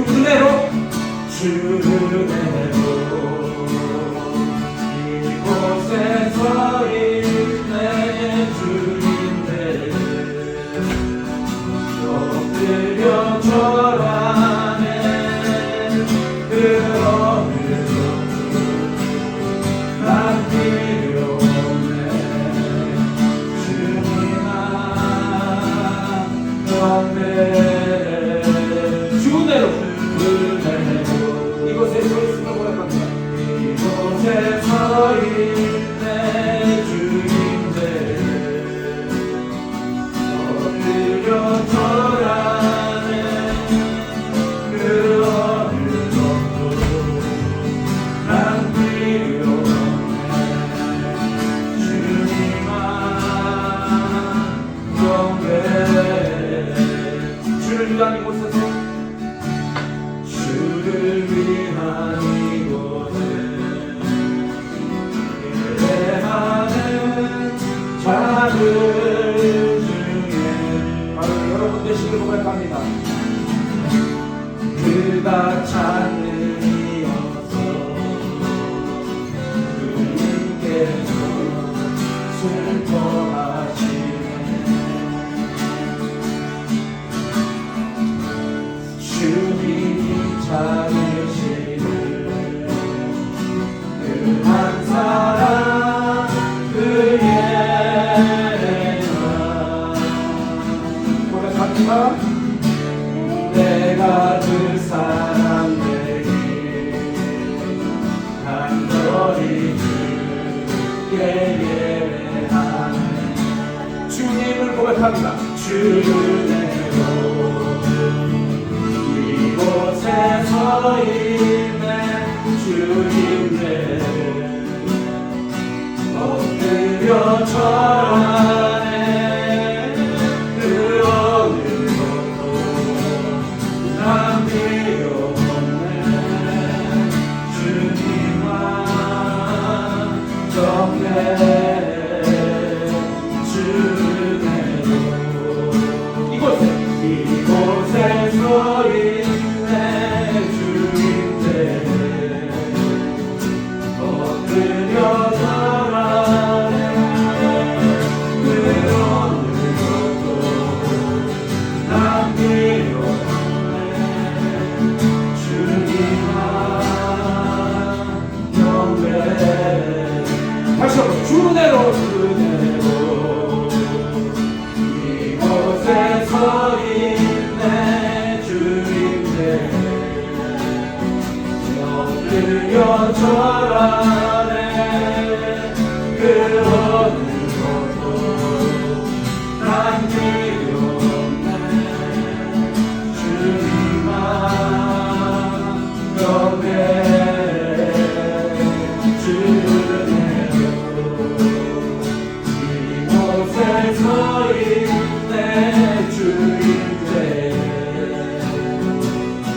은혜로 주 은혜로 이곳에 서 있네 주님들 엎드려 절하네 그 어느 것도 난 필요 없네 주님아 영배 주 은혜로 은혜로 이곳에 서 있음을 고백합니다. 이곳에 서 있네 주님들 엎드려 절하네 그 어느 것도 난 필요 없네 주님아 영배 주를 위한 이곳에서 주를 위한 이곳에 예배하는 자들 중에 바로 여러분 되시길 고백합니다. 그가 찾는 이어서 주님께서 슬퍼하시네 주님이 찾으시는 그 한 사람 그의 고백합니다. 내가 그 사람 되기 간절히 주께 예배하네 주님을 고백합니다. 주 은혜로 이곳에 서 있네 주님들 엎드려 절하네 그 어느 것도 난 필요 없네 주님아 영배 주 은혜로 이곳에 이곳에 서 있네 주님들 엎드려 절하네 그 어느 것도 난 필요 없네 주님아 영배 다시 한번 주 은혜로 은혜로 이곳에 서 있네 주님들 엎드려 절하네 그 어느 것도 난 필요 없네 주님아 영배 주 은혜로 이곳에 서 있네 주님들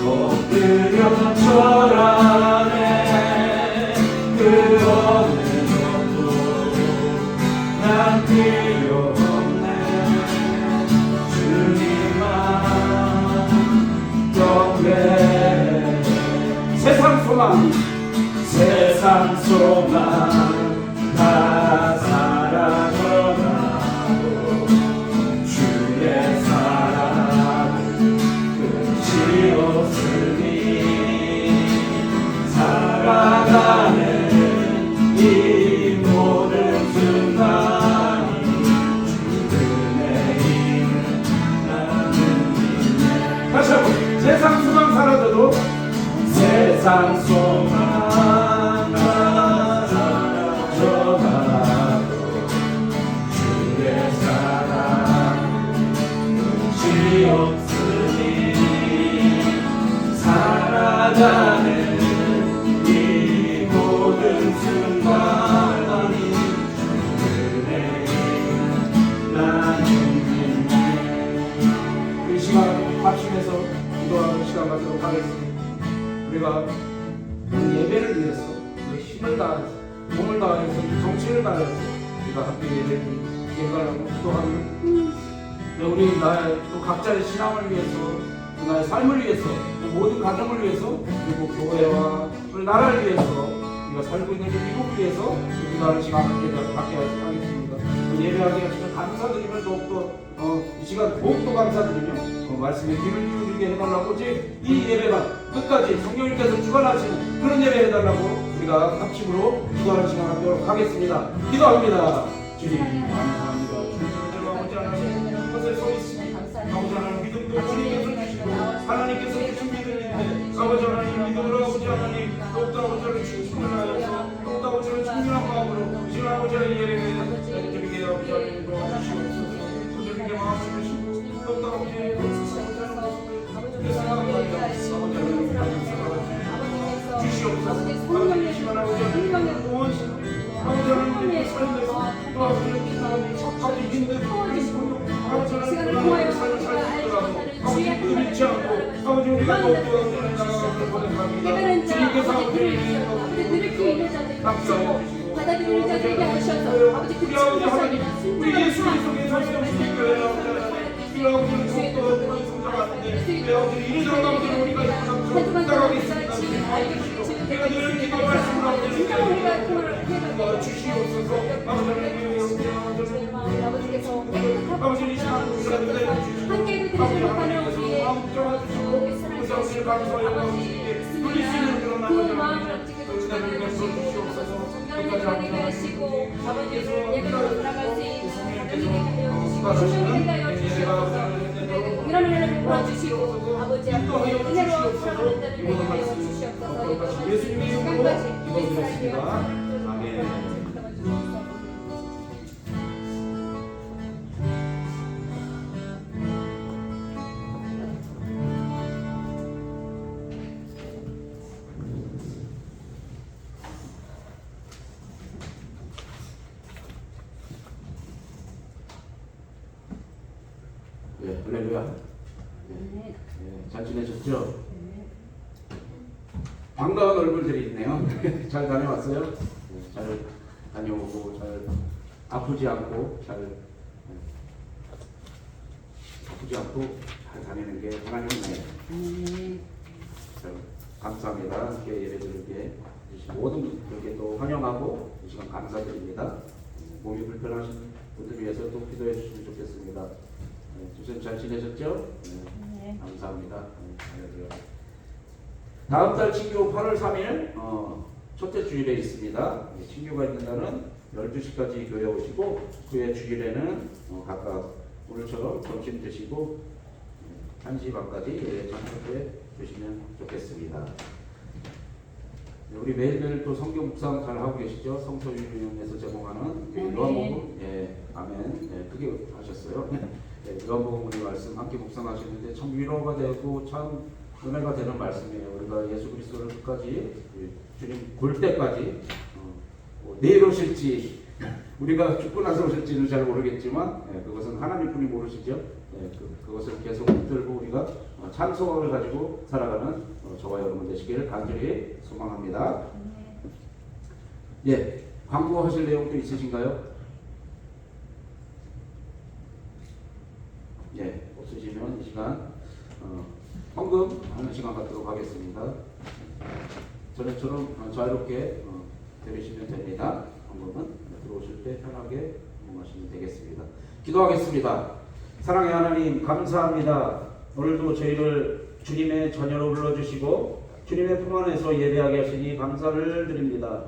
엎드려 절하네 그 어느 것도 난 필요 없네 주님아 영배 세상 소망 세상 소망 다 사라져가고 주의 사랑은 끝이 없으니 살아가는 이 모든 순간이 은혜인 나는 믿네 다시 한번 세상 소망 사라져도 세상 소망 다 사라져가고 주의 사랑 끝이 없으니 살아가는 이 모든 순간이 은혜인 나는 믿네 이 시간 합심해서 기도하는 시간 갖도록 하겠습니다. 우리가 예배를 위해서 우리 힘을 다해서 몸을 다해서 정신을 다해서 우리가 함께 예배를 기도하고 기도하는 우리 또 각자의 신앙을 위해서 또 나의 삶을 위해서, 모든 가정을 위해서, 그리고 교회와 우리 나라를 위해서, 우리가 살고 있는 그 미국을 위해서 기도하는 시간을 갖게 하겠습니다. 예배하게 하시면 감사드리면 더욱더 이 시간 더욱더 감사드리며 말씀에 귀를 기울이게 해달라고, 오직 이 예배가 끝까지 성령님께서 주관하시는 그런 예배 해달라고 우리가 합심으로 기도하는 시간 갖도록 하겠습니다. 기도합니다. 주님 감사합니다. 주님 아버지 하나님 이곳에 서 있습니다. 아버지 하나님 믿음도 주님께서 주시고 하나님께서 주신 믿음인데 아버지 하나님 믿음으로 아버지 하나님 더욱더 아버지를 충성하여서 더욱더 아버지를 충분한 마음으로 주님 아버지 하나님 예배를 드리게 아버지 하나님 도와주시옵소서. 주님께 마음을 주시고 더욱더 아버지 주시옵소서. 아버지 시간 아버지 하나님 구원하시고 아버지 하나님의 삶에서 또 아버지 힘든 시간을 통하여 우리가 알지 못하는 주의 믿지 않고 아버지 우리가 더욱더 나아가기를 원합니다. 주님께서 아버지 들을 수 있는 자들이 받아들이는 자들에게 하셔서 아버지 그 친구들이 우리 예수 그리스도의 성령 교회 우리 아버지는 더욱더 성장하는데 우리 아버지 이리 들어가면 우리가 나가겠습니다. 우리가 늘 기도 말씀을 하고 주시옵소서. 아버지께서 아버지 이 시간 우리가 함께 드리지 못하는 우리의 사랑하시고 감사하여 누릴 수 있는 그런 그 마음을 아버지께서 주시옵소서. 성령님을 가게 하시고 아버지를 예배로 살아갈 수 있는 하나님께 하여 주시고 주님께 하여 주시옵소서. 이런 은혜를 베풀어 주시고 아버지 앞에 은혜로 살아가는 자를 되게 하여 주시옵소서. 예수님의 이름으로 기도드렸습니다. 아멘. 네, 할렐루야. 네, 잘 지내셨죠? 반가운 얼굴들이 있네요. 잘 다녀왔어요? 네, 잘 다녀오고 잘 아프지 않고 잘 다니는 게 하나님의 감사합니다. 함께 예배드리게 해주신 모든 분들께 또 환영하고 이 시간 감사드립니다. 몸이 불편하신 분들 위해서 또 기도해 주시면 좋겠습니다. 주선 잘 지내셨죠? 네. 감사합니다. 다음 달 친교 8월 3일 첫째 주일에 있습니다. 친교가 있는 날은 12시까지 교회 오시고 그 주일에는 각각 오늘처럼 점심 드시고 1시 반까지 예배 참석해 주시면 좋겠습니다. 우리 매일매일 또 성경 묵상 잘 하고 계시죠? 성서윤영에서 제공하는 요한복음, 아멘. 크게 하셨어요. 요한복음 우리 말씀 함께 묵상하시는데 참 위로가 되고 참 은혜가 되는 말씀이에요. 우리가 예수 그리스도를 끝까지 주님 볼 때까지 내일 오실지 우리가 죽고 나서 오실지는 잘 모르겠지만 그것은 하나님뿐이 모르시죠. 그것을 계속 붙들고 우리가 참 소망을 가지고 살아가는 저와 여러분 되시기를 간절히 소망합니다. 광고하실 내용도 있으신가요? 없으시면 이 시간 헌금 하는 시간 갖도록 하겠습니다. 전에처럼 자유롭게 드리시면 됩니다. 헌금은 들어오실 때 편하게 헌금하시면 되겠습니다. 기도하겠습니다. 사랑의 하나님 감사합니다. 오늘도 저희를 주님의 자녀로 불러주시고 주님의 품 안에서 예배하게 하시니 감사를 드립니다.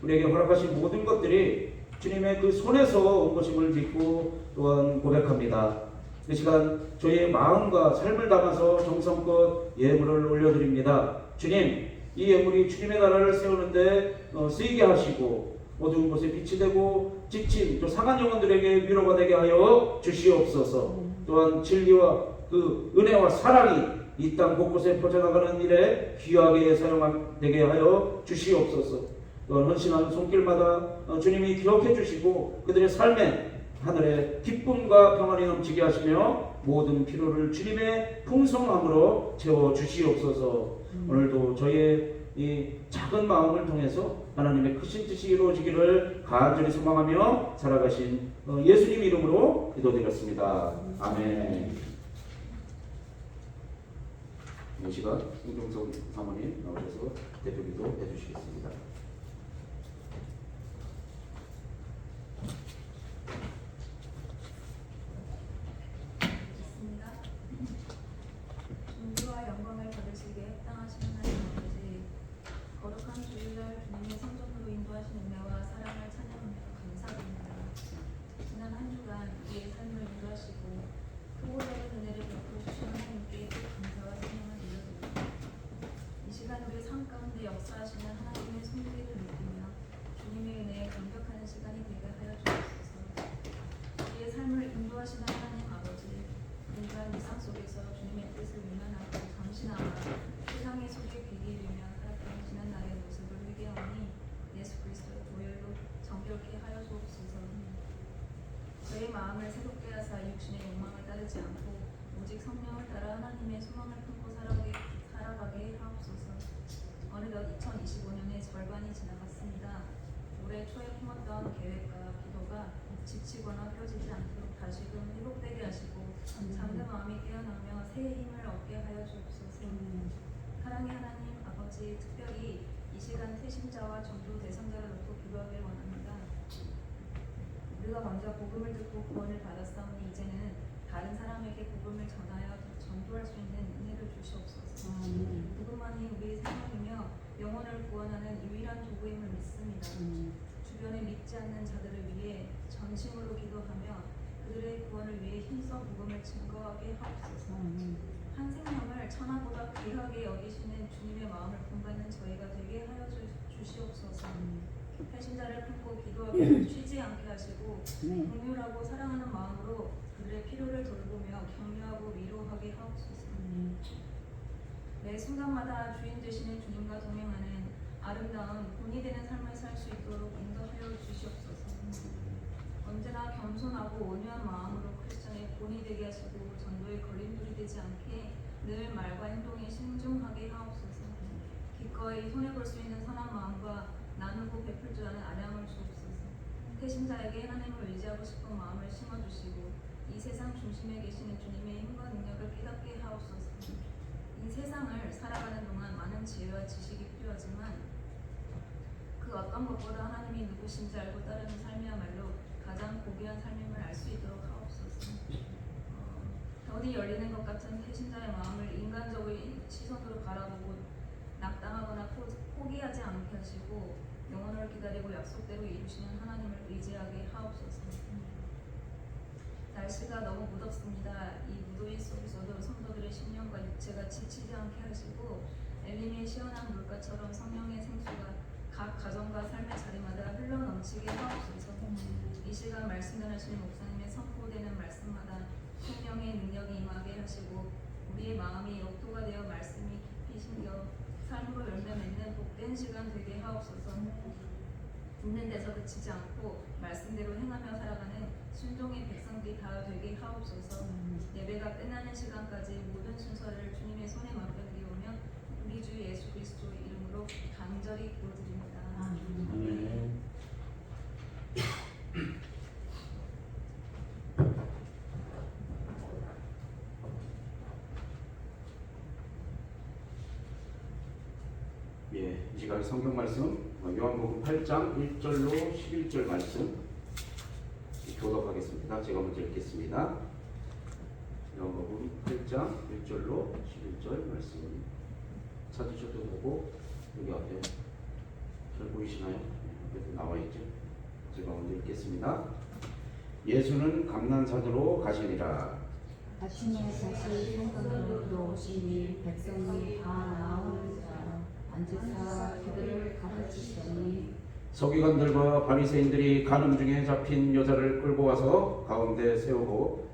우리에게 허락하신 모든 것들이 주님의 그 손에서 온 것임을 믿고 또한 고백합니다. 이 시간 저희의 마음과 삶을 담아서 정성껏 예물을 올려드립니다. 주님, 이 예물이 주님의 나라를 세우는데 쓰이게 하시고 어두운 곳에 빛이 되고 지친 또 상한 영혼들에게 위로가 되게 하여 주시옵소서. 또한 진리와 그 은혜와 사랑이 이 땅 곳곳에 퍼져나가는 일에 귀하게 사용되게 하여 주시옵소서. 또한 헌신하는 손길마다 주님이 기억해 주시고 그들의 삶에 하늘의 기쁨과 평안이 넘치게 하시며 모든 필요를 주님의 풍성함으로 채워 주시옵소서. 오늘도 저희의 이 작은 마음을 통해서 하나님의 크신 뜻이 이루어지기를 간절히 소망하며 살아가신 예수님 이름으로 기도드렸습니다. 아멘. 이 시간 송정석 사모님 나오셔서 대표기도 해주시겠습니다. 있습니다. 존귀와 영광을 받으시기에 합당하신 하나님 아버지, 거룩한 주일날 주님의 성전으로 인도하신 은혜와 사랑을 찬양하며 감사드립니다. 지난 한 주간 우리의 삶을 인도하시고 크고 작은 은혜를 베풀어 주신 하나님께 감사와 찬양을 드려드립니다. 이 시간 우리 삶 가운데 역사하시는 하나님의 손길을 느끼며 주님의 은혜에 감격하는 시간이 되게 하여 주옵소서. 우리의 삶을 인도하시는 하나님 아버지, 인간 일상 속에서 주님의 뜻을 위반하고 감신하며 세상의 속에 귀기 잃으며 살았던 지난 날의 모습을 회개하니 예수 그리스도의 보혈로 정결케 하여 주옵소서. 저의 마음을 새롭게 하사 육신의 욕망을 따르지 않고 오직 성령을 따라 하나님의 소망을 품고 살아가게 하옵소서. 어느덧 2025년의 절반이 지나갔습니다. 올해 초에 품었던 계획과 기도가 지치거나 펴지지 않도록 다시금 회복되게 하시고 잠든 마음이 깨어나며 새해 힘을 얻게 하여 주옵소서. 사랑의 하나님 아버지, 특별히 이 시간 태신자와 전도 대상자를 놓고 기도하길 원합니다. 우리가 먼저 복음을 듣고 구원을 받았사오니 이제는 다른 사람에게 복음을 전하여 전도할 수 있는 은혜를 주시옵소서. 복음만이 우리의 생명이며 영혼을 구원하는 유일한 도구임을 믿습니다. 주변에 믿지 않는 자들을 위해 전심으로 기도하며 그들의 구원을 위해 힘써 복음을 증거하게 하옵소서. 한 생명을 천하보다 귀하게 여기시는 주님의 마음을 본받는 저희가 되게 하여 주시옵소서. 배신자를 품고 기도하며 쉬지 않게 하시고 긍휼하고 사랑하는 마음으로 그들의 필요를 돌보며 격려하고 위로하게 하옵소서. 매 순간마다 주인 되시는 주님과 동행하는 아름다운 본이 되는 삶을 살 수 있도록 인도하여 주시옵소서. 언제나 겸손하고 온유한 마음으로 크리스천의 본이 되게 하시고 전도의 걸림돌이 되지 않게 늘 말과 행동에 신중하게 하옵소서. 기꺼이 손해볼 수 있는 선한 마음과 나누고 베풀 줄 아는 아량을 주옵소서. 태신자에게 하나님을 의지하고 싶은 마음을 심어주시고 이 세상 중심에 계시는 주님의 힘과 능력을 깨닫게 하옵소서. 이 세상을 살아가는 동안 많은 지혜와 지식이 필요하지만 그 어떤 것보다 하나님이 누구신지 알고 따르는 삶이야말로 가장 고귀한 삶임을 알 수 있도록 하옵소서. 벽이 열리는 것 같은 태신자의 마음을 인간적인 시선으로 바라보고 낙담하거나 포기하지 않게 하시고 영혼을 기다리고 약속대로 이루시는 하나님을 의지하게 하옵소서. 날씨가 너무 무덥습니다. 이 무더위 속에서도 성도들의 심령과 육체가 지치지 않게 하시고 엘림의 시원한 물가처럼 성령의 생수가 각 가정과 삶의 자리마다 흘러넘치게 하옵소서. 이 시간 말씀 전하시는 목사님의 선포되는 말씀마다 성령의 능력이 임하게 하시고 우리의 마음이 역도가 되어 말씀이 깊이 심겨 삶으로 열매 맺는 복된 시간 되게 하옵소서. 듣는 데서 그치지 않고 말씀대로 행하며 살아가는 순종의 백성들이 다 되게 하옵소서. 예배가 끝나는 시간까지 모든 순서를 주님의 손에 맡겨드리오며 우리 주 예수 그리스도 이름으로 간절히 기도드립니다. 아멘. 예, 이 시간 성경 말씀 요한복음 8장 1절로 11절 말씀 교독하겠습니다. 제가 먼저 읽겠습니다. 요한복음 8장 1절로 11절 말씀 찾으셔도 되고 여기 앞에 잘 보이시나요? 옆에 나와 있죠. 제가 먼저 읽겠습니다. 예수는 감난산으로 가시니라. 아침에 다시 성전으로 들어오시니 백성이 다 나오는지라 앉으사 그들을 가르치시더니 서기관들과 바리새인들이 가늠 중에 잡힌 여자를 끌고 와서 가운데 세우고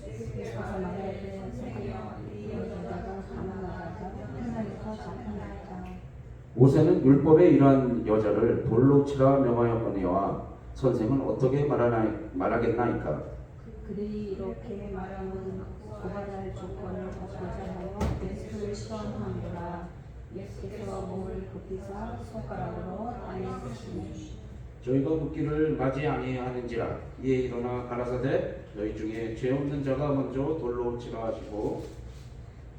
예수께서 말하되 서기여 이 여자가 가늠하다가 하나님께서 잡혀나이다. 모세는 율법에 이러한 여자를 돌로 치라 명하였거니와 선생은 어떻게 말하겠나이까? 그들이 이렇게 말하면 고발할 조건을 얻고자 하여 예수를 시험하노라. 예수께서 몸을 굽히사 손가락으로 다니시니 저희가 묻기를 맞이 아니하는지라. 이에 일어나 가라사대 너희 중에 죄 없는 자가 먼저 돌로 치라 하시고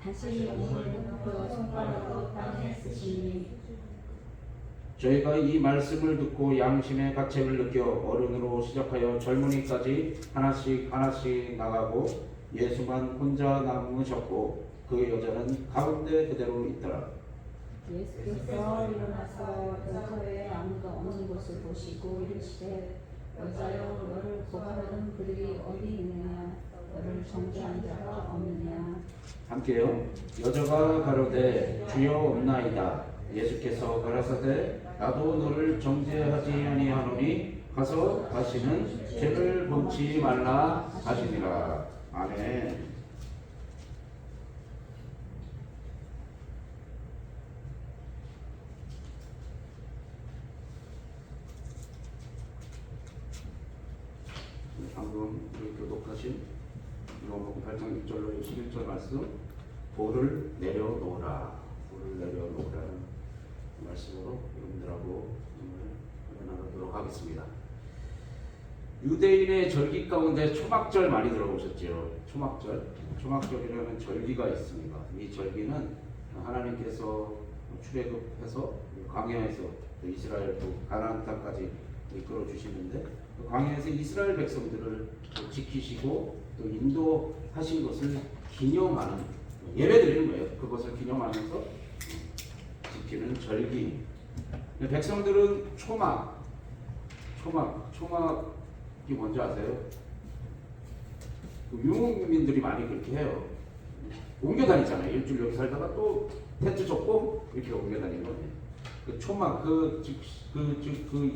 다시 몸을 굽혀 손가락으로 땅에 쓰시니 저희가 이 말씀을 듣고 양심의 가책을 느껴 어른으로 시작하여 젊은이까지 하나씩 나가고 예수만 혼자 남으셨고 그 여자는 가운데 그대로 있더라. 예수께서 일어나서 여자의 아무도 없는 곳을 보시고 이르시되 여자여 너를 고발하는 그들이 어디 있느냐 너를 정죄한 자가 없느냐. 함께요. 여자가 가로되 주여 없나이다. 예수께서 가라사대 나도 너를 정죄하지 아니하노니 가서 다시는 죄를 범치 말라 하시니라. 아멘. 방금 우리 교독하신 요한복음 8장 6절로 11절 말씀 돌을 내려놓으라. 돌을 내려놓으라는 말씀으로 여러분들하고 오늘 나누도록 하겠습니다. 유대인의 절기 가운데 초막절 많이 들어보셨죠? 초막절이라는 절기가 있습니다. 이 절기는 하나님께서 출애굽해서 광야에서 이스라엘 또 가나안 땅까지 이끌어 주시는데 그 광야에서 이스라엘 백성들을 지키시고 또 인도하신 것을 기념하는 예배드리는 거예요. 그것을 기념하면서 지키는 절기. 백성들은 초막이 뭔지 아세요? 유목민들이 많이 그렇게 해요. 옮겨 다니잖아요. 일주일 여기 살다가 또 텐트 쳤고 이렇게 옮겨 다니는 거예요. 그 초막, 그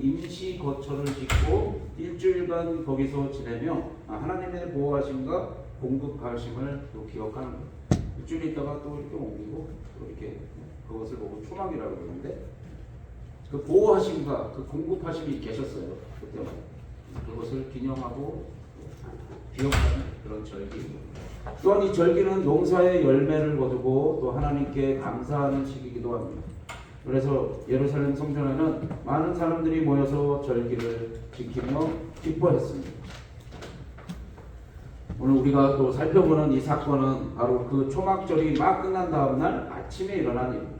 임시 거처를 짓고 일주일간 거기서 지내며 하나님의 보호하심과 공급하심을 또 기억하는 거예요. 일주일 있다가 또 이렇게 옮기고 또 이렇게 그것을 보고 초막이라고 그러는데 그 보호하심과 그 공급하심이 계셨어요. 그때만 그것을 기념하고 기억하는 그런 절기입니다. 또한 이 절기는 용사의 열매를 거두고 또 하나님께 감사하는 시기이기도 합니다. 그래서 예루살렘 성전에는 많은 사람들이 모여서 절기를 지키며 기뻐했습니다. 오늘 우리가 또 살펴보는 이 사건은 바로 그 초막절이 막 끝난 다음 날 아침에 일어난 일입니다.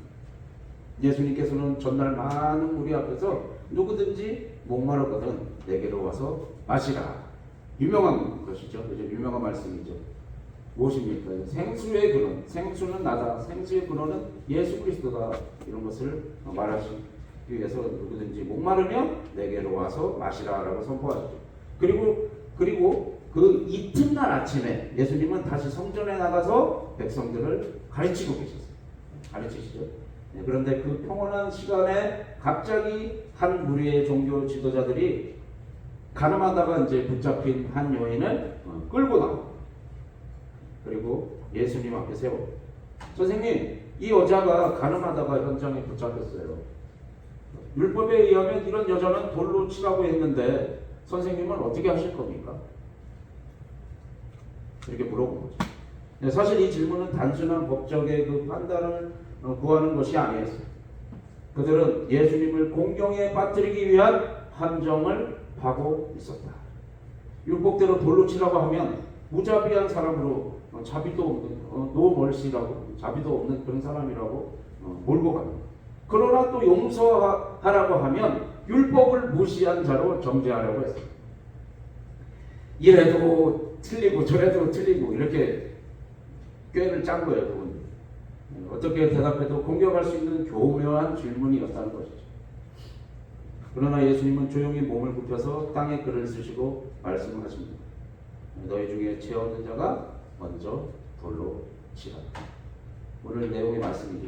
예수님께서는 전날 많은 무리 앞에서 누구든지 목마르거든 내게로 와서 마시라. 유명한 것이죠. 유명한 말씀이죠. 무엇입니까? 생수의 근원, 생수는 나다. 생수의 근원은 예수 그리스도다. 이런 것을 말하기 위해서 누구든지 목마르면 내게로 와서 마시라라고 선포하죠. 그리고 그 이튿날 아침에 예수님은 다시 성전에 나가서 백성들을 가르치고 계셨어요. 가르치시죠. 그런데 그 평온한 시간에 갑자기 한 무리의 종교 지도자들이 가늠하다가 이제 붙잡힌 한 여인을 끌고 나옵니다. 그리고 예수님 앞에 세워. 선생님, 이 여자가 가늠하다가 현장에 붙잡혔어요. 율법에 의하면 이런 여자는 돌로 치라고 했는데 선생님은 어떻게 하실 겁니까? 이렇게 물어본 거죠. 사실 이 질문은 단순한 법적의 그 판단을 구하는 것이 아니었어요. 그들은 예수님을 공경에 빠뜨리기 위한 함정을 파고 있었다. 율법대로 돌로 치라고 하면 무자비한 사람으로 자비도 없는 노멀시라고 자비도 없는 그런 사람이라고 몰고 갑니다. 그러나 또 용서하라고 하면 율법을 무시한 자로 정죄하려고 했어요. 이래도 틀리고 저래도 틀리고 이렇게 꾀를 짠 거예요. 그분들. 어떻게 대답해도 공격할 수 있는 교묘한 질문이었다는 것이죠. 그러나 예수님은 조용히 몸을 굽혀서 땅에 글을 쓰시고 말씀을 하십니다. 너희 중에 죄 없는 자가 먼저 돌로 치라. 오늘 내용의 말씀이죠.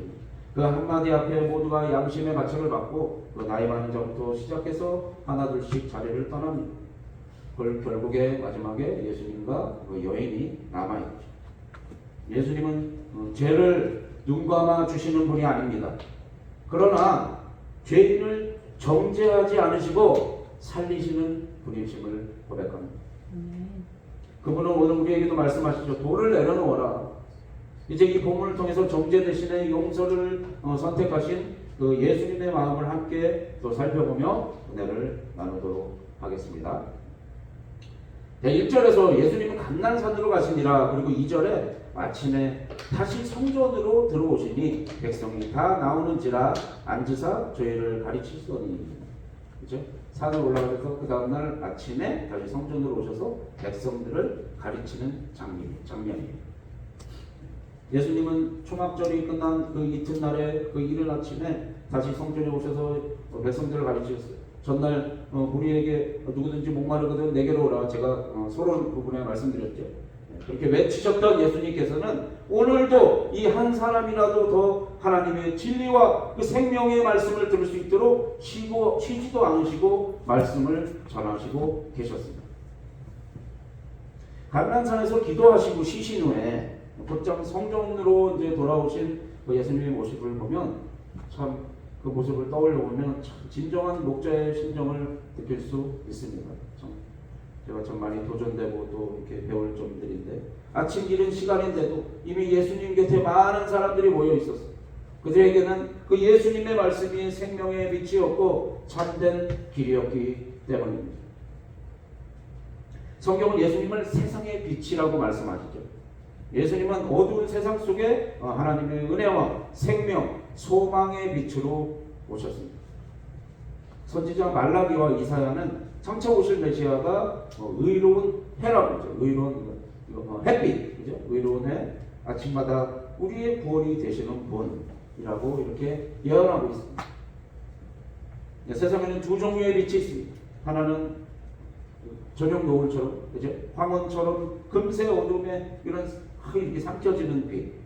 그 한마디 앞에 모두가 양심의 가책을 받고 그 나이 많은 자부터 시작해서 하나둘씩 자리를 떠납니다. 결국에 마지막에 예수님과 그 여인이 남아있죠. 예수님은 죄를 눈감아 주시는 분이 아닙니다. 그러나 죄인을 정죄하지 않으시고 살리시는 분이심을 고백합니다. 그분은 오늘 우리에게도 말씀하시죠. 돌을 내려놓아라. 이제 이 본문을 통해서 정죄 대신에 용서를 선택하신 그 예수님의 마음을 함께 또 살펴보며 은혜를 나누도록 하겠습니다. 1절에서 예수님은 감난산으로 가시니라. 그리고 2절에 아침에 다시 성전으로 들어오시니 백성이 다 나오는지라 앉으사 저희를 가르치시더니. 그죠? 산을 올라가서 그 다음날 아침에 다시 성전으로 오셔서 백성들을 가르치는 장면이에요. 예수님은 초막절이 끝난 그 이튿날에 그 이른 아침에 다시 성전에 오셔서 백성들을 가르치셨어요. 전날 우리에게 누구든지 목마르거든 내게로 오라. 제가 서론 부분에 말씀드렸죠. 그렇게 외치셨던 예수님께서는 오늘도 이 한 사람이라도 더 하나님의 진리와 그 생명의 말씀을 들을 수 있도록 쉬지도 않으시고 말씀을 전하시고 계셨습니다. 감난산에서 기도하시고 쉬신 후에 곧장 성전으로 이제 돌아오신 그 예수님의 모습을 보면 참 그 모습을 떠올려 보면 참 진정한 목자의 심정을 느낄 수 있습니다. 제가 참 많이 도전되고 또 이렇게 배울 점들인데 아침 이른 시간인데도 이미 예수님 곁에 많은 사람들이 모여 있었어요. 그들에게는 그 예수님의 말씀이 생명의 빛이었고 참된 길이었기 때문입니다. 성경은 예수님을 세상의 빛이라고 말씀하시죠. 예수님은 어두운 세상 속에 하나님의 은혜와 생명, 소망의 빛으로 오셨습니다. 선지자 말라기와 이사야는 장차 오실 메시아가 의로운 해라고 그러죠. 의로운 햇빛, 그죠? 의로운 해, 아침마다 우리의 구원이 되시는 분이라고 이렇게 예언하고 있습니다. 세상에는 두 종류의 빛이 있습니다. 하나는 저녁 노을처럼, 그죠? 황혼처럼 금세 어둠에 이렇게 삼켜지는 빛.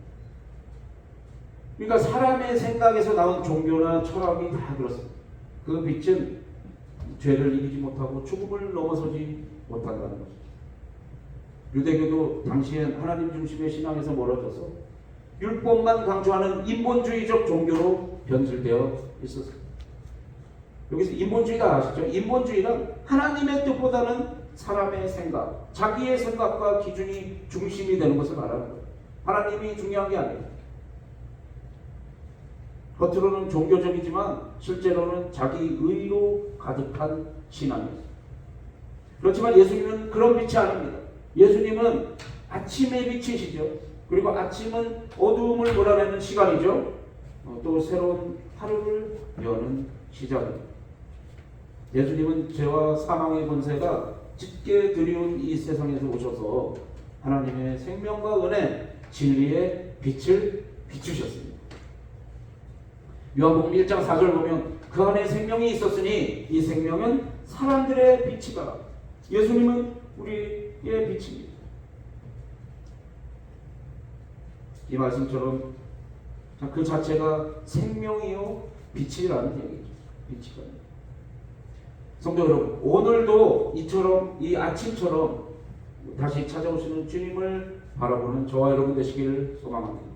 그러니까 사람의 생각에서 나온 종교나 철학이 다 그렇습니다. 그 빛은 죄를 이기지 못하고 죽음을 넘어서지 못한다는 것이죠. 유대교도 당시엔 하나님 중심의 신앙에서 멀어져서 율법만 강조하는 인본주의적 종교로 변질되어 있었습니다. 여기서 인본주의가 아시죠? 인본주의는 하나님의 뜻보다는 사람의 생각, 자기의 생각과 기준이 중심이 되는 것을 말하는 거예요. 하나님이 중요한 게 아니에요. 겉으로는 종교적이지만 실제로는 자기 의로 가득한 신앙이에요. 그렇지만 예수님은 그런 빛이 아닙니다. 예수님은 아침의 빛이시죠. 그리고 아침은 어두움을 몰아내는 시간이죠. 또 새로운 하루를 여는 시작입니다. 예수님은 죄와 사망의 권세가 짙게 드리운 이 세상에서 오셔서 하나님의 생명과 은혜, 진리의 빛을 비추셨습니다. 요한복음 1장 4절 보면 그 안에 생명이 있었으니 이 생명은 사람들의 빛이다. 예수님은 우리의 빛입니다. 이 말씀처럼 그 자체가 생명이요 빛이라는 얘기죠. 빛이다. 성도 여러분, 오늘도 이처럼 이 아침처럼 다시 찾아오시는 주님을 바라보는 저와 여러분 되시기를 소망합니다.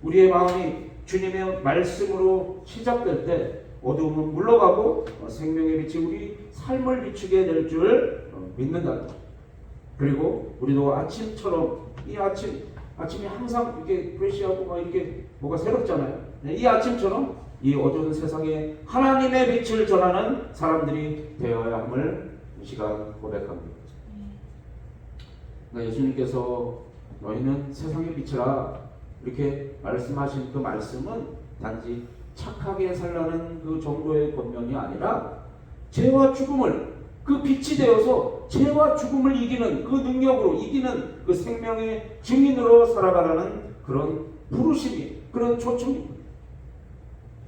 우리의 마음이 주님의 말씀으로 시작될 때 어두움은 물러가고 생명의 빛이 우리 삶을 비추게 될 줄 믿는다는 것. 그리고 우리도 아침처럼 이 아침이 항상 이렇게 프레시하고 막 이렇게 뭐가 새롭잖아요. 이 아침처럼 이 어두운 세상에 하나님의 빛을 전하는 사람들이 되어야 함을 이 시간 고백합니다. 그러니까 예수님께서 너희는 세상의 빛이라 이렇게 말씀하신 그 말씀은 단지 착하게 살라는 그 정도의 권면이 아니라 죄와 죽음을 그 빛이 되어서 죄와 죽음을 이기는 그 능력으로 이기는 그 생명의 증인으로 살아가라는 그런 부르심이, 그런 초청입니다.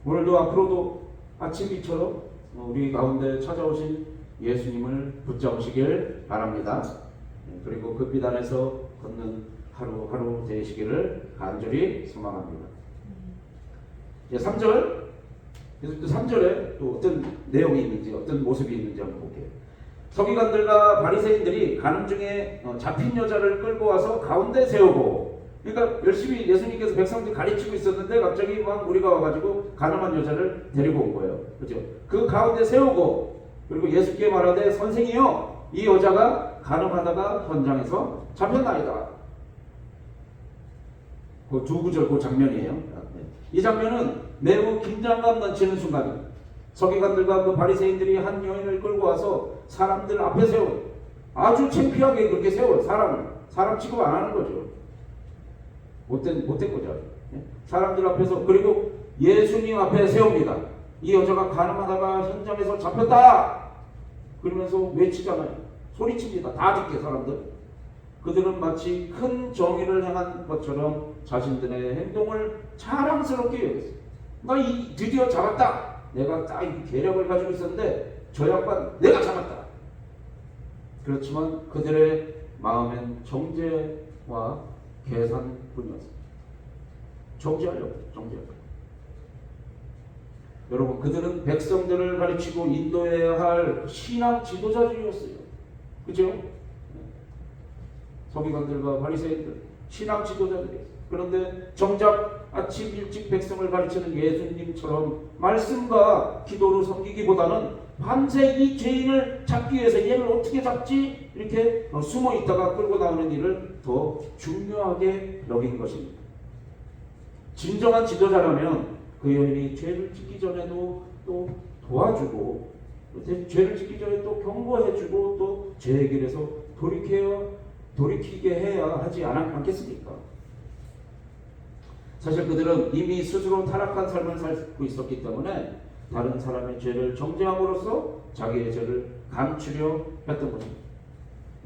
오늘도 앞으로도 아침비처럼 우리 가운데 찾아오신 예수님을 붙잡으시길 바랍니다. 그리고 그 빛 안에서 걷는 하루하루 되시기를 간절히 소망합니다. 3절, 3절에 또 어떤 내용이 있는지, 어떤 모습이 있는지 한번 볼게요. 서기관들과 바리새인들이 가는 중에 잡힌 여자를 끌고 와서 가운데 세우고, 그러니까 열심히 예수님께서 백성들 가르치고 있었는데 갑자기 막 우리가 와가지고 가늠한 여자를 데리고 온 거예요. 그렇죠? 그 가운데 세우고, 그리고 예수께 말하되 선생이여, 이 여자가 가늠하다가 현장에서 잡혔나이다. 그 두 구절 그 장면이에요. 이 장면은 매우 긴장감 넘치는 순간입니다. 서기관들과 그 바리새인들이 한 여인을 끌고 와서 사람들 앞에 세워 아주 창피하게 그렇게 세워요. 사람 취급 안 하는 거죠. 못된 거죠. 사람들 앞에서. 그리고 예수님 앞에 세웁니다. 이 여자가 가늠하다가 현장에서 잡혔다 그러면서 외치잖아요. 소리칩니다. 다 듣게 사람들. 그들은 마치 큰 정의를 행한 것처럼 자신들의 행동을 자랑스럽게 여겼어요. 나 드디어 잡았다. 내가 딱 이 계략을 가지고 있었는데 저 양반 내가 잡았다. 그렇지만 그들의 마음엔 정죄와 계산뿐이었어요. 정죄하려고. 여러분, 그들은 백성들을 가르치고 인도해야 할 신앙 지도자들이었어요. 그죠? 서기관들과 바리새인들 신앙 지도자들이었어요. 그런데 정작 아침 일찍 백성을 가르치는 예수님처럼 말씀과 기도로 섬기기보다는 밤새 이 죄인을 잡기 위해서 얘를 어떻게 잡지? 이렇게 숨어 있다가 끌고 나오는 일을 더 중요하게 여긴 것입니다. 진정한 지도자라면 그 여인이 죄를 짓기 전에도 또 도와주고, 죄를 짓기 전에 또 경고해주고, 또 죄의 길에서 돌이키게 해야 하지 않겠습니까? 사실 그들은 이미 스스로 타락한 삶을 살고 있었기 때문에 다른 사람의 죄를 정죄함으로써 자기의 죄를 감추려 했던 것입니다.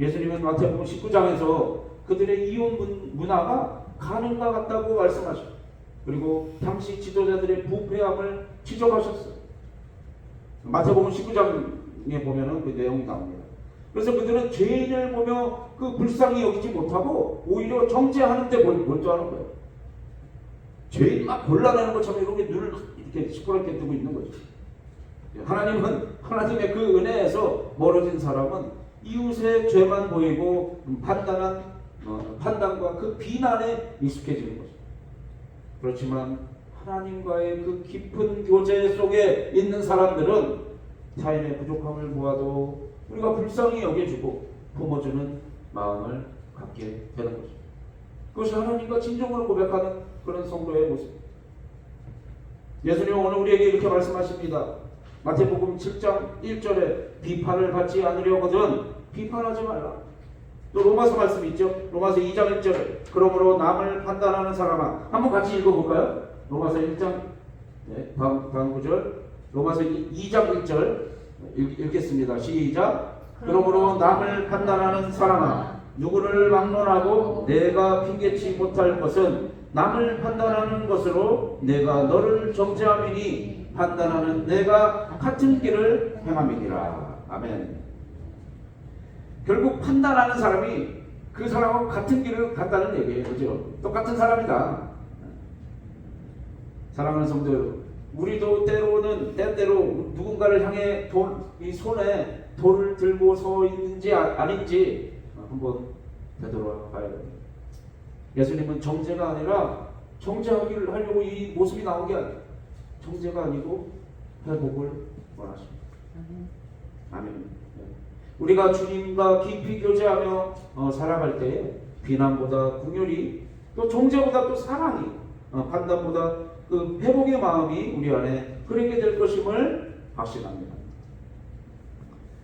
예수님은 마태복음 19장에서 그들의 이혼 문화가 가는과 같다고 말씀하셨고, 그리고 당시 지도자들의 부패함을 지적하셨어요. 마태복음 19장에 보면은 그 내용이 나옵니다. 그래서 그들은 죄인을 보며 그 불쌍히 여기지 못하고 오히려 정죄하는 데 몰두하는 거예요. 죄인 막 골라내는 것처럼 이렇게 눈을 이렇게 시퍼렇게 뜨고 있는 거죠. 하나님은 하나님의 그 은혜에서 멀어진 사람은 이웃의 죄만 보이고 판단과 그 비난에 익숙해지는 거죠. 그렇지만 하나님과의 그 깊은 교제 속에 있는 사람들은 타인의 부족함을 보아도 우리가 불쌍히 여겨주고 품어주는 마음을 갖게 되는 거죠. 그것이 하나님과 진정으로 고백하는 그런 성도의 모습. 예수님은 오늘 우리에게 이렇게 말씀하십니다. 마태복음 7장 1절에 비판을 받지 않으려거든 비판하지 말라. 또 로마서 말씀 있죠. 로마서 2장 1절에 그러므로 남을 판단하는 사람아. 한번 같이 읽어볼까요? 로마서 1장 다음 구절 로마서 2장 1절 읽겠습니다. 시작. 그러므로 남을 판단하는 사람아 누구를 막론하고 내가 핑계치 못할 것은 남을 판단하는 것으로 내가 너를 정죄함이니 판단하는 내가 같은 길을 행함이니라. 아멘. 결국 판단하는 사람이 그 사람하고 같은 길을 갔다는 얘기예요. 그죠? 똑같은 사람이다. 사랑하는 성도 여러분, 우리도 때때로 누군가를 향해 이 손에 돌을 들고 서 있는지 아닌지 한번 되돌아봐야 됩니다. 예수님은 정죄가 아니라 정죄하기를 하려고 이 모습이 나온 게 아니에요. 정죄가 아니고 회복을 원하십니다. 아멘. 우리가 주님과 깊이 교제하며 살아갈 때에 비난보다 긍휼이, 또 정죄보다 또 사랑이, 판단보다 그 회복의 마음이 우리 안에 흐르게 될 것임을 확신합니다.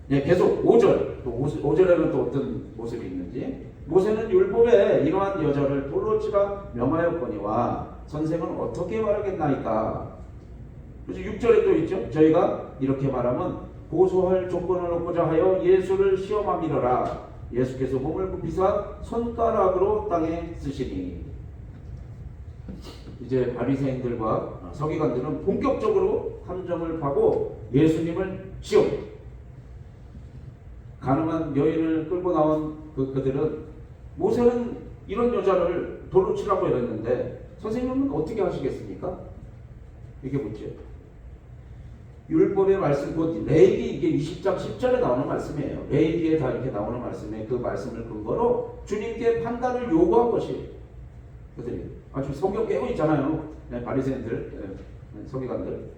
네, 계속 5절, 또 5절에는 또 어떤 모습이 있는지. 모세는 율법에 이러한 여자를 돌로 치라 명하였거니와 선생은 어떻게 말하겠나이까. 그래서 6절에 또 있죠. 저희가 이렇게 말하면 고소할 조건을 얻고자 하여 예수를 시험함이러라. 예수께서 몸을 굽히사 손가락으로 땅에 쓰시니. 이제 바리새인들과 서기관들은 본격적으로 함정을 파고 예수님을 시험. 가늠한 여인을 끌고 나온 그들은 모세는 이런 여자를 돌로 치라고 이랬는데 선생님은 어떻게 하시겠습니까? 이렇게 묻죠. 율법의 말씀, 곧 레위기 이게 20장 10절에 나오는 말씀이에요. 레위기에 다 이렇게 나오는 말씀에 그 말씀을 근거로 주님께 판단을 요구한 것이 그들이 아주 성경 깨고 있잖아요. 네, 바리새인들, 서기관들.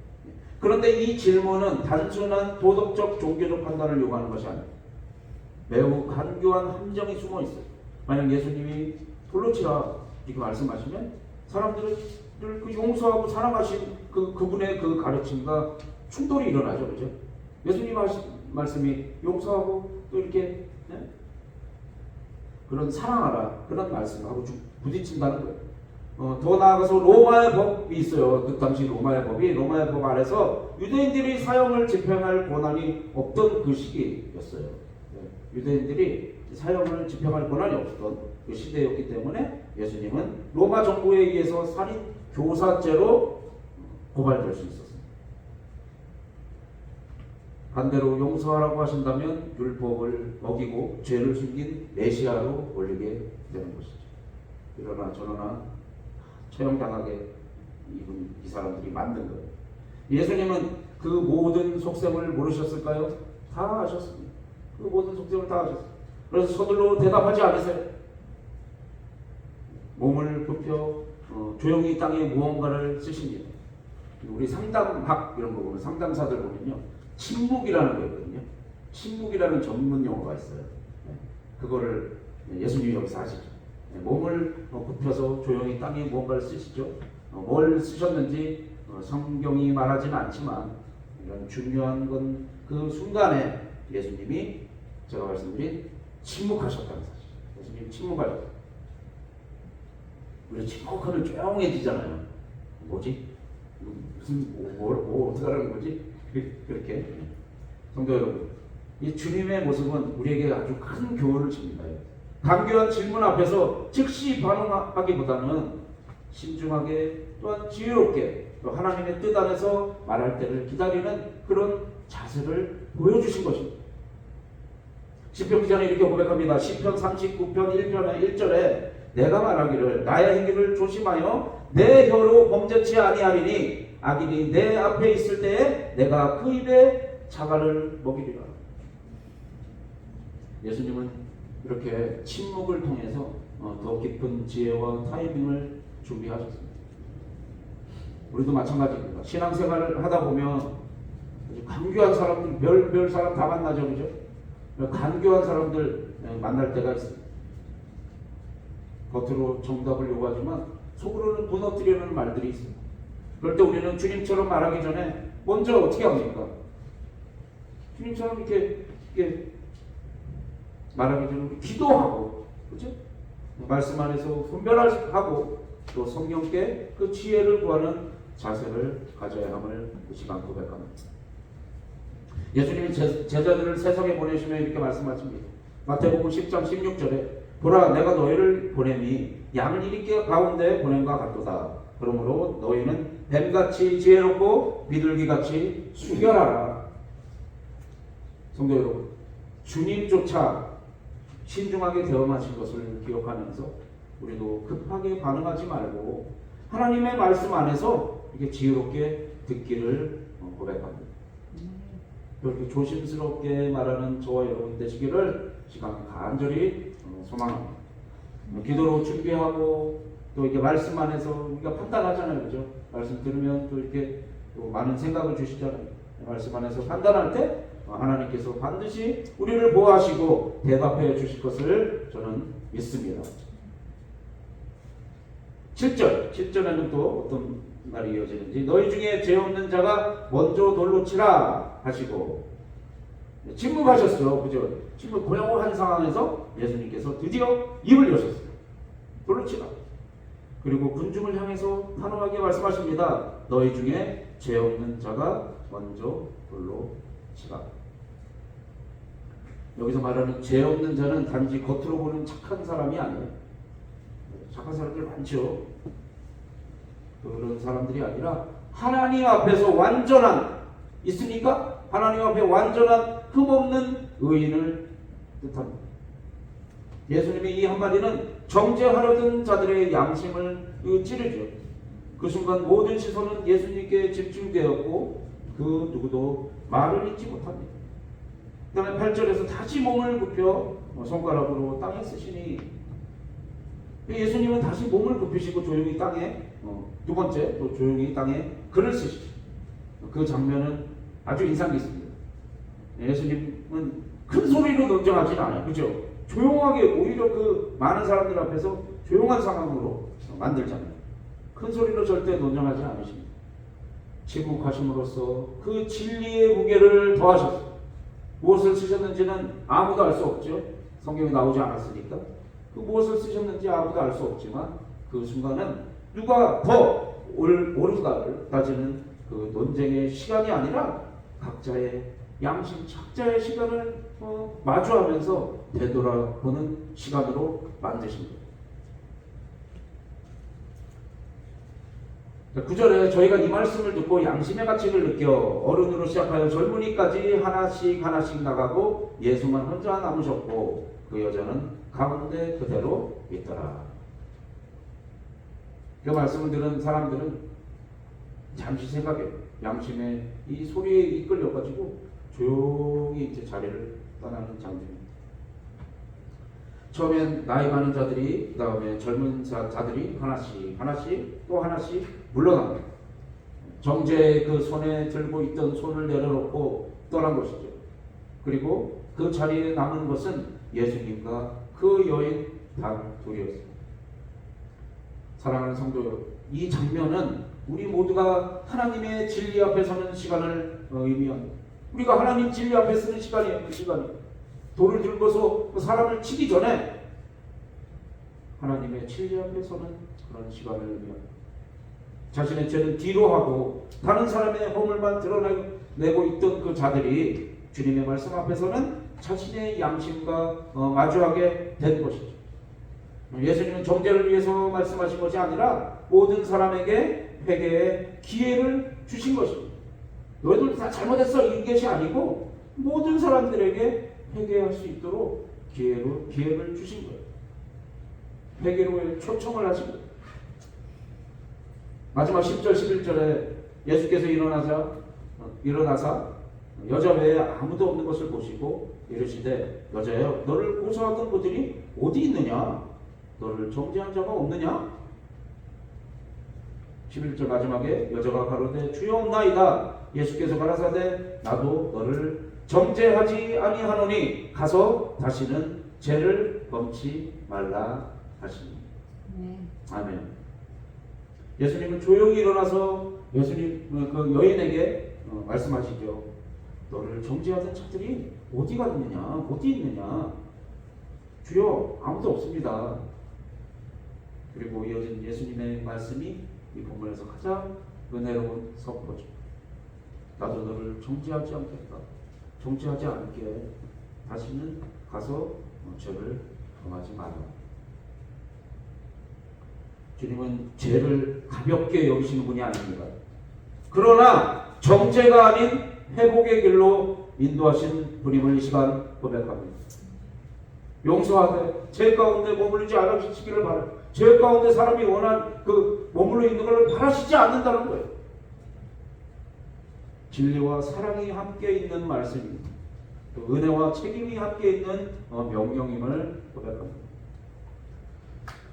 그런데 이 질문은 단순한 도덕적 종교적 판단을 요구하는 것이 아니에요. 매우 간교한 함정이 숨어 있어요. 만약 예수님이 돌로 치라 이렇게 말씀하시면 사람들을 그 용서하고 사랑하신 그분의 그 가르침과 충돌이 일어나죠. 그죠? 예수님 하신 말씀이 용서하고 또 이렇게 네? 그런 사랑하라 그런 말씀하고 부딪힌다는 거예요. 더 나아가서 로마의 법이 있어요. 그 당시 로마의 법 안에서 유대인들이 사형을 집행할 권한이 없던 그 시기였어요. 유대인들이 사형을 집행할 권한이 없던 그 시대였기 때문에 예수님은 로마 정부에 의해서 살인 교사죄로 고발될 수 있었어요. 반대로 용서하라고 하신다면 율법을 어기고 죄를 숨긴 메시아로 올리게 되는 것이죠. 그러나 저러나 처형당하게 이 사람들이 만든 거예요. 예수님은 그 모든 속셈을 모르셨을까요? 다 아셨습니다. 그 모든 속셈을 다 아셨어요. 그래서 서둘러 대답하지 않으세요. 몸을 굽혀 조용히 땅에 무언가를 쓰십니다. 우리 상담학 이런 거 보면 상담사들 보면요, 침묵이라는 거 있거든요. 침묵이라는 전문 용어가 있어요. 그거를 예수님이 여기서 하시죠. 몸을 굽혀서 조용히 땅에 무언가를 쓰시죠. 뭘 쓰셨는지 성경이 말하지는 않지만 이런 중요한 건 그 순간에 예수님이 제가 말씀드린 침묵하셨다는 사실. 예수님이 침묵하셨다. 우리 침묵하면 조용해지잖아요. 뭐지? 무슨 뭐 어떻게 하라는 거지? 그렇게 성도 여러분, 이 주님의 모습은 우리에게 아주 큰 교훈을 줍니다. 간교한 질문 앞에서 즉시 반응하기보다는 신중하게 또한 지혜롭게 또 하나님의 뜻 안에서 말할 때를 기다리는 그런 자세를 보여주신 것입니다. 시편 기자는 이렇게 고백합니다. 시편 39편 1편의 1절에 내가 말하기를 나의 행위를 조심하여 내 혀로 범죄치 아니하리니 악인이 내 앞에 있을 때에 내가 그 입에 자갈을 먹이리라. 예수님은 이렇게 침묵을 통해서 더 깊은 지혜와 타이밍을 준비하셨습니다. 우리도 마찬가지입니다. 신앙생활을 하다 보면 아주 간교한 사람들, 별 사람 다 만나죠, 그죠? 간교한 사람들 만날 때가 있습니다. 겉으로 정답을 요구하지만 속으로는 무너뜨리는 말들이 있습니다. 그럴 때 우리는 주님처럼 말하기 전에 먼저 어떻게 합니까? 주님처럼 이렇게 말하기 전에 기도하고, 그렇죠? 말씀 안에서 분별하고 또 성령께 그 지혜를 구하는 자세를 가져야 함을 그 시간 고백합니다. 예수님이 제자들을 세상에 보내시며 이렇게 말씀하십니다. 마태복음 10장 16절에 보라 내가 너희를 보냄이 양을 이리께 가운데 보냄과 같도다. 그러므로 너희는 뱀같이 지혜롭고 비둘기같이 순결하라. 성도 여러분, 주님조차 신중하게 대응하신 것을 기억하면서 우리도 급하게 반응하지 말고 하나님의 말씀 안에서 이렇게 지혜롭게 듣기를 고백합니다. 그렇게 조심스럽게 말하는 저와 여러분 되시기를 시간 간절히 소망합니다. 기도로 준비하고 또 이렇게 말씀 안에서 우리가 판단하잖아요, 그죠? 말씀 들으면 또 이렇게 또 많은 생각을 주시잖아요. 말씀 안에서 판단할 때 하나님께서 반드시 우리를 보호하시고 대답해 주실 것을 저는 믿습니다. 7절에는 또 어떤 말이 이어지는지 너희 중에 죄 없는 자가 먼저 돌로 치라 하시고 침묵하셨어요. 그죠? 침묵 고요한 상황에서 예수님께서 드디어 입을 여셨어요. 돌로 치라. 그리고 군중을 향해서 단호하게 말씀하십니다. 너희 중에 죄 없는 자가 먼저 돌로 치라. 여기서 말하는 죄 없는 자는 단지 겉으로 보는 착한 사람이 아니에요. 착한 사람들 많죠. 그런 사람들이 아니라 하나님 앞에서 완전한, 있습니까? 하나님 앞에 완전한 흠없는 의인을 뜻합니다. 예수님의 이 한마디는 정죄하려던 자들의 양심을 찌르죠. 그 순간 모든 시선은 예수님께 집중되었고 그 누구도 말을 잇지 못합니다. 그 다음에 8절에서 다시 몸을 굽혀 손가락으로 땅에 쓰시니 예수님은 다시 몸을 굽히시고 조용히 땅에 두 번째 또 조용히 땅에 글을 쓰시죠. 그 장면은 아주 인상 깊습니다. 예수님은 큰 소리로 논쟁하지는 않아요. 그죠? 조용하게 오히려 그 많은 사람들 앞에서 조용한 상황으로 만들잖아요. 큰 소리로 절대 논쟁하지 않으십니다. 침묵하심으로써 그 진리의 무게를 더하셨어요. 무엇을 쓰셨는지는 아무도 알 수 없죠. 성경에 나오지 않았으니까 그 무엇을 쓰셨는지 아무도 알 수 없지만 그 순간은 누가 더 옳은가를 따지는 그 논쟁의 시간이 아니라 각자의 양심, 각자의 시간을 마주하면서 되돌아보는 시간으로 만드신 거예요. 9절에 저희가 이 말씀을 듣고 양심의 가책을 느껴 어른으로 시작하여 젊은이까지 하나씩 하나씩 나가고 예수만 혼자 남으셨고 그 여자는 가운데 그대로 있더라. 그 말씀을 들은 사람들은 잠시 생각해요. 양심의 이 소리에 이끌려가지고 조용히 이제 자리를 떠나는 장면입니다. 처음엔 나이 많은 자들이, 그 다음에 젊은 자들이 하나씩 또 하나씩 물러납니다. 정죄의 그 손에 들고 있던 손을 내려놓고 떠난 것이죠. 그리고 그 자리에 남은 것은 예수님과 그 여인 단 둘이었습니다. 사랑하는 성도 여러분, 이 장면은 우리 모두가 하나님의 진리 앞에 서는 시간을 의미합니다. 우리가 하나님 진리 앞에 서는 시간이에요. 그 시간이 돌을 들고서 그 사람을 치기 전에 하나님의 진리 앞에 서는 그런 시간을 의미합니다. 자신의 죄는 뒤로 하고 다른 사람의 허물만 드러내고 있던 그 자들이 주님의 말씀 앞에서는 자신의 양심과 마주하게 된 것이죠. 예수님은 정죄를 위해서 말씀하신 것이 아니라 모든 사람에게 회개의 기회를 주신 것입니다. 너희들 다 잘못했어 이런 것이 아니고 모든 사람들에게 회개할 수 있도록 기회를 주신 거예요. 회개로 초청을 하신 거예요. 마지막 10절 11절에 예수께서 일어나사 여자 외에 아무도 없는 것을 보시고 이르시되 여자여 너를 고소하던 그들이 어디 있느냐? 너를 정죄한 자가 없느냐? 11절 마지막에 여자가 가로되 주여 없나이다. 예수께서 가라사대 나도 너를 정죄하지 아니하노니 가서 다시는 죄를 범치 말라 하시니. 아멘. 예수님은 조용히 일어나서 예수님 그 여인에게 말씀하시죠. 너를 정죄하던 자들이 어디 갔느냐? 어디 있느냐? 주여 아무도 없습니다. 그리고 이어진 예수님의 말씀이 이 본문에서 가장 은혜로운 선포죠. 나도 너를 정죄하지 않겠다. 정죄하지 않게 다시는 가서 죄를 범하지 마라. 주님은 죄를 가볍게 여기시는 분이 아닙니다. 그러나 정죄가 아닌 회복의 길로 인도하신 분임을 이 시간 고백합니다. 용서하되 죄 가운데 머무르지 않으시기를 바라요. 죄 가운데 사람이 원한 그 머물러 있는 것을 바라시지 않는다는 거예요. 진리와 사랑이 함께 있는 말씀입니다. 또 은혜와 책임이 함께 있는 명령임을 고백합니다.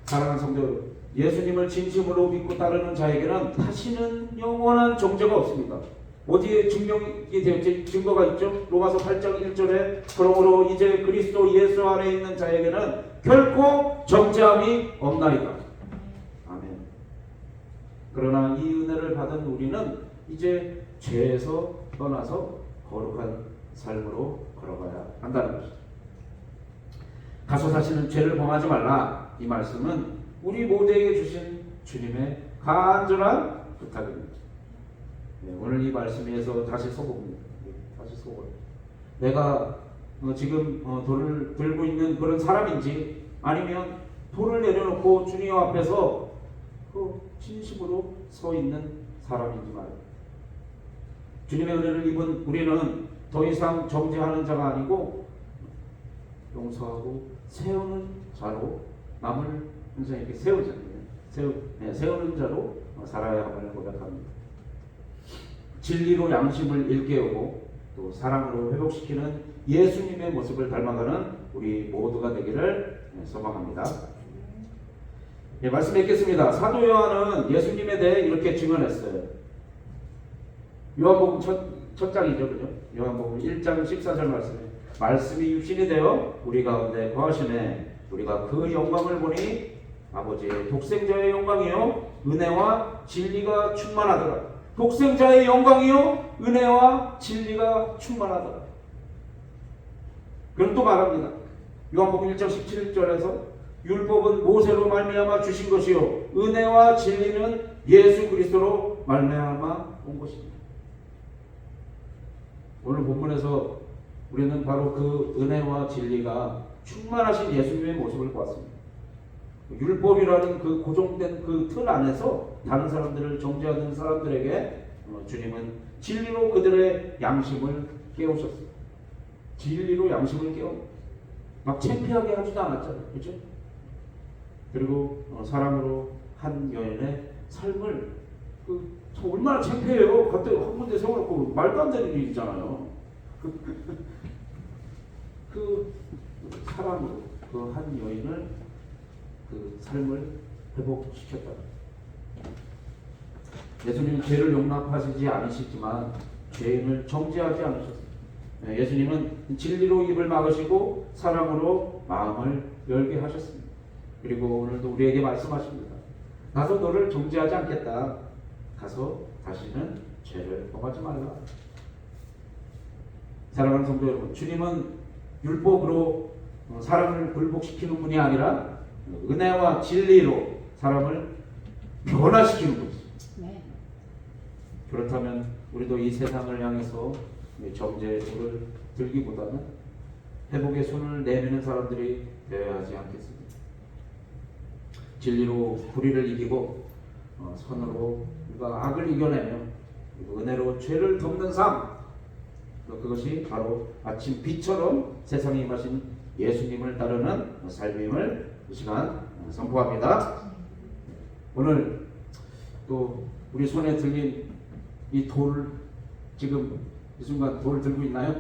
사랑하는 성도 여러분, 예수님을 진심으로 믿고 따르는 자에게는 다시는 영원한 정죄가 없습니다. 어디에 증명이 되었지? 증거가 있죠? 로마서 8장 1절에 그러므로 이제 그리스도 예수 안에 있는 자에게는 결코 정죄함이 없나이다. 아멘. 그러나 이 은혜를 받은 우리는 이제 죄에서 떠나서 거룩한 삶으로 걸어가야 한다는 것이죠. 가서 다시는 죄를 범하지 말라. 이 말씀은 우리 모두에게 주신 주님의 간절한 부탁입니다. 네, 오늘 이 말씀에서 다시 써봅니다. 다시 써봐요. 내가 지금 돌을 들고 있는 그런 사람인지 아니면 돌을 내려놓고 주님 앞에서 진심으로 서 있는 사람인지 말이에요. 주님의 은혜를 입은 우리는 더 이상 정죄하는 자가 아니고 용서하고 세우는 자로 남을 항상 이렇게 세우는 자로 살아야 함을 고백합니다. 진리로 양심을 일깨우고 또 사랑으로 회복시키는 예수님의 모습을 닮아가는 우리 모두가 되기를 소망합니다. 예, 말씀 읽겠습니다. 사도 요한은 예수님에 대해 이렇게 증언했어요. 요한복음 첫 장이죠, 그죠? 요한복음 1장 14절 말씀이 육신이 되어 우리 가운데 거하시네. 우리가 그 영광을 보니 아버지의 독생자의 영광이요 은혜와 진리가 충만하더라. 독생자의 영광이요 은혜와 진리가 충만하더라. 그럼 또 말합니다. 요한복음 1장 17절에서 율법은 모세로 말미암아 주신 것이요 은혜와 진리는 예수 그리스도로 말미암아 온 것입니다. 오늘 본문에서 우리는 바로 그 은혜와 진리가 충만하신 예수님의 모습을 보았습니다. 율법이라는 그 고정된 그 틀 안에서 다른 사람들을 정죄하는 사람들에게 주님은 진리로 그들의 양심을 깨우셨어요. 진리로 양심을 깨워 막 창피하게 하지도 않았잖아요. 그렇죠? 그리고 사랑으로 한 여인의 삶을 얼마나 창피해요. 갑자기 한 군데 세워놓고 말도 안 되는 일이잖아요. 그 사랑으로 그 한 여인을 그 삶을 회복시켰다. 예수님은 죄를 용납하시지 않으시지만 죄인을 정죄하지 않으셨어요. 예수님은 진리로 입을 막으시고 사랑으로 마음을 열게 하셨습니다. 그리고 오늘도 우리에게 말씀하십니다. 나도 너를 정죄하지 않겠다. 가서 다시는 죄를 범하지 말라. 사랑하는 성도 여러분, 주님은 율법으로 사람을 굴복시키는 분이 아니라 은혜와 진리로 사람을 변화시키는 분이죠. 네. 그렇다면 우리도 이 세상을 향해서 정죄의 손을 들기보다는 회복의 손을 내미는 사람들이 되어야 하지 않겠습니까? 진리로 불의를 이기고 선으로 우리가 악을 이겨내며 은혜로 죄를 덮는 삶, 그것이 바로 아침 빛처럼 세상에 임하신 예수님을 따르는 삶임을 이 시간 선포합니다. 오늘 또 우리 손에 들린 이 돌, 지금 이 순간 돌을 들고 있나요?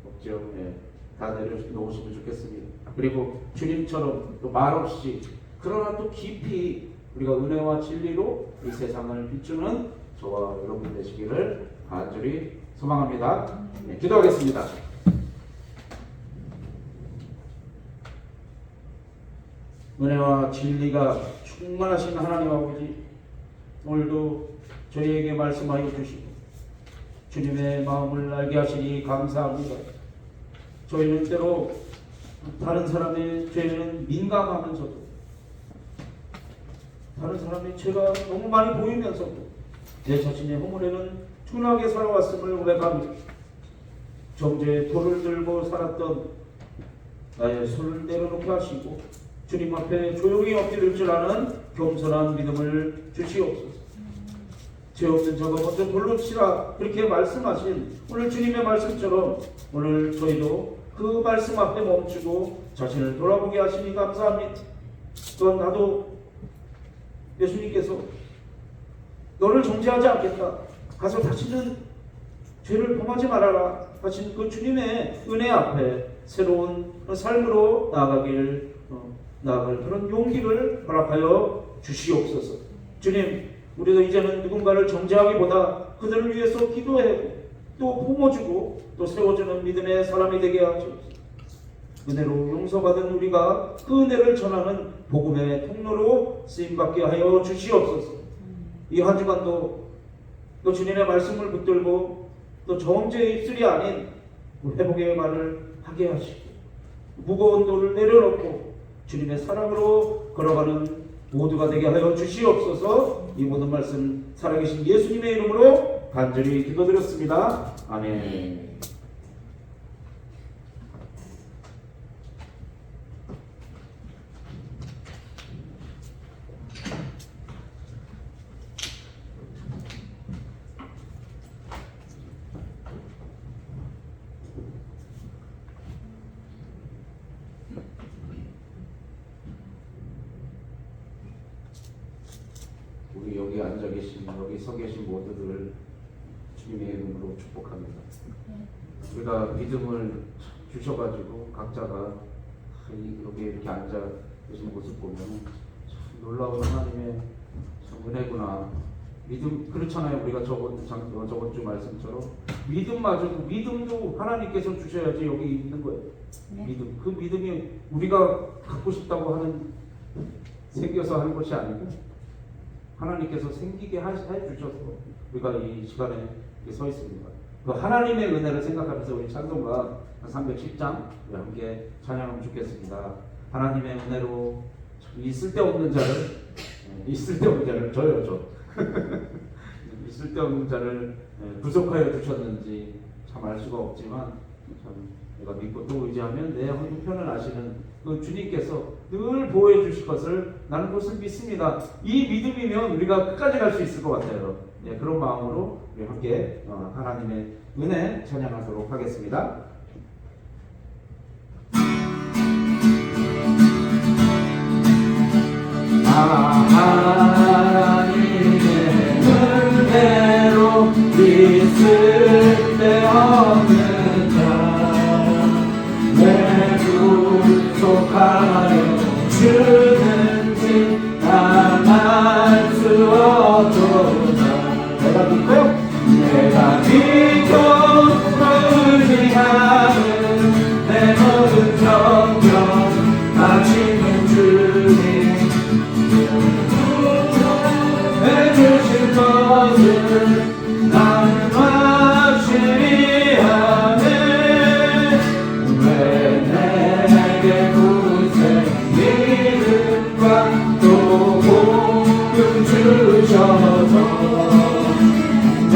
없죠. 네. 다 내려놓으시면 좋겠습니다. 그리고 주님처럼 또 말없이 그러나 또 깊이 우리가 은혜와 진리로 이 세상을 비추는 저와 여러분 되시기를 간절히 소망합니다. 네, 기도하겠습니다. 은혜와 진리가 충만하신 하나님 아버지, 오늘도 저희에게 말씀하여 주시고 주님의 마음을 알게 하시니 감사합니다. 저희는 때로 다른 사람의 죄는 민감하면서도 다른 사람의 죄가 너무 많이 보이면서도 내 자신의 허물에는 둔하게 살아왔음을 고백합니다. 정죄의 돌을 들고 살았던 나의 손을 내려놓게 하시고 주님 앞에 조용히 엎드릴 줄 아는 겸손한 믿음을 주시옵소서. 죄 없는 자가 먼저 돌로 치라 그렇게 말씀하신 오늘 주님의 말씀처럼 오늘 저희도 그 말씀 앞에 멈추고 자신을 돌아보게 하시니 감사합니다. 또한 나도 예수님께서 너를 정죄하지 않겠다. 가서 다시는 죄를 범하지 말아라 하신 그 주님의 은혜 앞에 새로운 삶으로 나아갈 그런 용기를 허락하여 주시옵소서. 주님, 우리도 이제는 누군가를 정죄하기보다 그들을 위해서 기도해 또 품어주고 또 세워주는 믿음의 사람이 되게 하시옵소서. 은혜로 용서받은 우리가 그 은혜를 전하는 복음의 통로로 쓰임받게 하여 주시옵소서. 이 한 주간도 또 주님의 말씀을 붙들고 또 정죄의 입술이 아닌 회복의 말을 하게 하시고 무거운 돌을 내려놓고 주님의 사랑으로 걸어가는 모두가 되게 하여 주시옵소서. 이 모든 말씀 살아계신 예수님의 이름으로 간절히 기도드렸습니다. 아멘. 우리 여기 앉아 계신, 여기 서 계신 모두들을 주님의 이름으로 축복합니다. 우리가 믿음을 주셔가지고 각자가 여기 이렇게 앉아 계신 모습 보면 참 놀라운 하나님의 참 은혜구나. 믿음, 그렇잖아요. 우리가 저번 주 말씀처럼 믿음도 하나님께서 주셔야지 여기 있는 거예요. 네. 믿음, 그 믿음이 우리가 갖고 싶다고 하는 생겨서 하는 것이 아니고 하나님께서 생기게 해 주셔서 우리가 이 시간에 서 있습니다. 그 하나님의 은혜를 생각하면서 우리 찬송가 310장 함께 찬양하면 좋겠습니다. 하나님의 은혜로 이 쓸데없는 자를 저요 저 이 쓸데없는 자를 구속하여 주셨는지 참 알 수가 없지만 참 내가 믿고 또 의지하면 내 형편을 아시는 그 주님께서 늘 보호해 주실 것을 나는 그것을 믿습니다. 이 믿음이면 우리가 끝까지 갈 수 있을 것 같아요. 예, 그런 마음으로 우리 함께 하나님의 은혜 찬양하도록 하겠습니다. 하나님의 은혜로 있을 때 없는 자내 구속하여 주는지 난 알 수 없도다. 내가 믿고 의지하는 내 모든 정령 아시는 주님 해주실 것을 나는 확실히 아네. 왜 내게 굳은 믿음과 또 복음 주셔서 내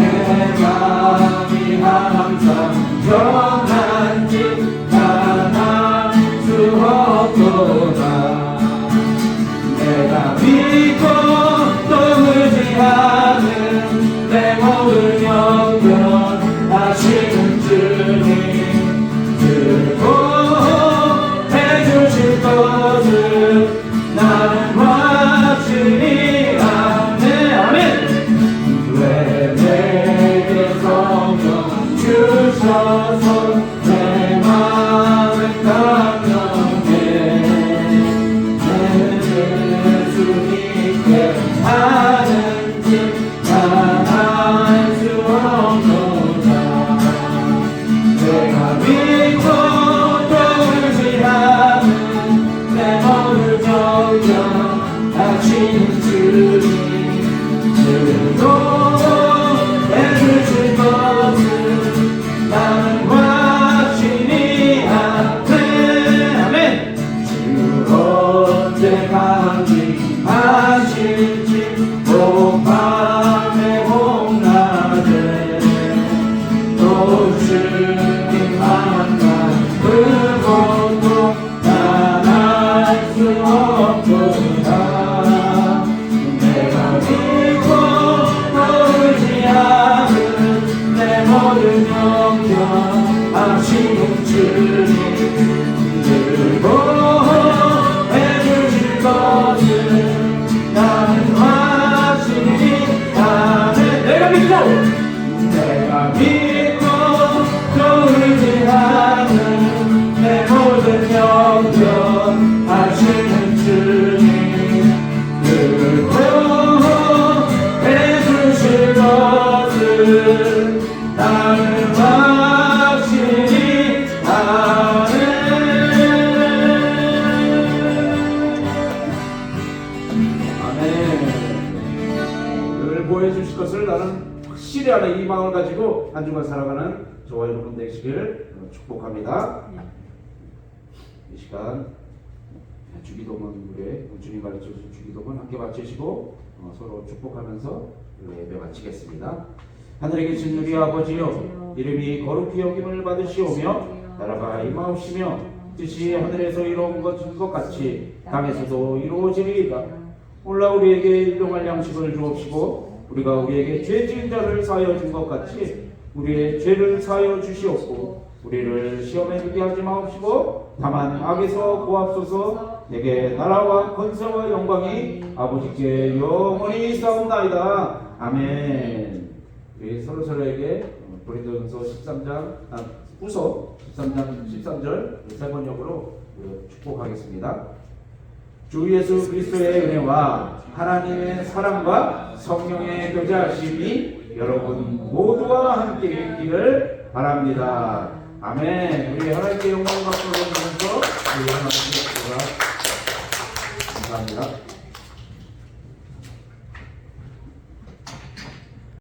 마음이 항상 변한지 난 알 수 없도다. 내가 믿고 또 의지하는 내 모든 영변 아시는 주님 들고 해주실 것을 나는 확실히 아네. 아멘. 왜 내게 성령 주셔서 내 마음을 감명해 예수님께 아는지 난 알 수 없노라. 내가 믿고 또 의지하는 내 모든 정령 아시는 주님 들고 해주실 것을 나는 확신이 아네. 아멘. 주 언제 강림하실지 또 밤에 봄낮에 또 주님 만나 그것도 난 알 수 없도다. 내가 믿고 또 의지하는 내 모든 영경 아시는 주님 들고 해주실 것을 나는 확실히 아네. 내가 믿고 또 의지하는 내 모든 영경 아시는 주님 들고 해주실 것을 나는 확실히 아네. 늘 보여주실 것을 나는 확실히 아는 이 마음을 가지고 한 주간 살아가는 저와 여러분 되시길 축복합니다. 이 시간 주기도문 우리 주님 가르쳐주신 주기도문 함께 마치시고 서로 축복하면서 예배 마치겠습니다. 하늘에 계신 우리 아버지여, 이름이 거룩히 여김을 받으시오며 나라가 임하옵시며 뜻이 하늘에서 이루어진 것 같이 땅에서도 이루어지리이다. 올라 우리에게 일용할 양식을 주옵시고 우리가 우리에게 죄 지은 자를 사하여 준 것 같이 우리의 죄를 사하여 주시옵고 우리를 시험에 들게 하지 마옵시고 다만 악에서 구하옵소서. 내게 나라와 권세와 영광이 아버지께 영원히 있사옵나이다. 아멘. 우리 서로서로에게 고린도전서 13장 후서 13장 13절 세 번역으로 축복하겠습니다. 주 예수 그리스도의 은혜와 하나님의 사랑과 성령의 교제하심이 여러분 모두와 함께 있기를 바랍니다. 아멘. 우리 하나님께 영광을 받고 계시면서 우리 하나님께 감사합니다.